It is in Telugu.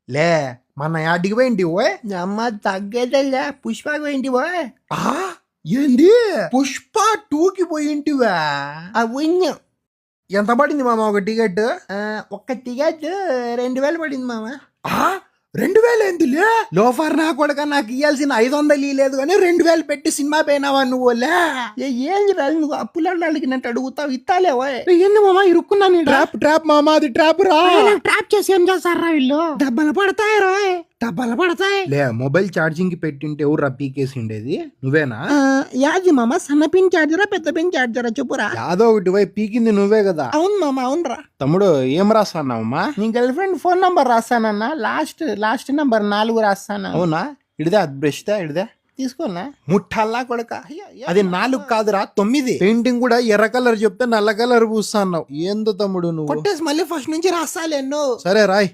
లే మన యాడికి పోయింటి ఓయ్ అమ్మ తగ్గేదల్లే పుష్పకి పోయింటివా ఆ ఏంది పుష్ప 2కి పోయింటివా అవును ఎంత పడింది మామ ఒక టికెట్ ఒక్క టికెట్ 2000 పడింది మామ 2000 ఎందులే లోఫర్ నా కొడుక నాకు ఇయ్యాల్సిన 500 ఇలేదు కానీ 2000 పెట్టి సినిమా పోయినావా నువ్వు ఏంది రాదు నువ్వు అప్పులాడు అడిగినట్టు అడుగుతావు ఇత్తాలేవా ఏంది మామ ఇరుక్కున్నాను ట్రాప్ మామ అది ట్రాప్ రా ట్రాప్ చేసి ఏం చేస్తారా వీళ్ళు దెబ్బలు పడతాయి రోయ్ దెబ్బలు పడతాయి లే మొబైల్ ఛార్జింగ్ కి పెట్టింటే ఎవరు పీకేసి ఉండేది నువ్వేనా యాది మామ సన్న పిన్ చార్జరా పెద్ద పిన్ చార్జరా చెప్పురా యాదో ఒకటి పోయి పీకింది నువ్వే కదా అవును మామ అవునరా తమ్ముడు ఏం రాస్తానమ్మా నీ గర్ల్ ఫ్రెండ్ ఫోన్ నంబర్ రాస్తానన్నా లాస్ట్ నంబర్ 4 రాస్తాను అవునా ఇడిదే బ్రష్ దా ఇడిదే తీసుకోనా ముఠల్లా కొడక అది 4 కాదురా 9 పెయింటింగ్ కూడా ఎర్ర కలర్ చెప్తే నల్ల కలర్ పూస్తున్నావు ఏందో తమ్ముడు నువ్వు కొట్టేసి మళ్ళీ ఫస్ట్ నుంచి రాస్తాలే ఎన్నో సరే రాయ్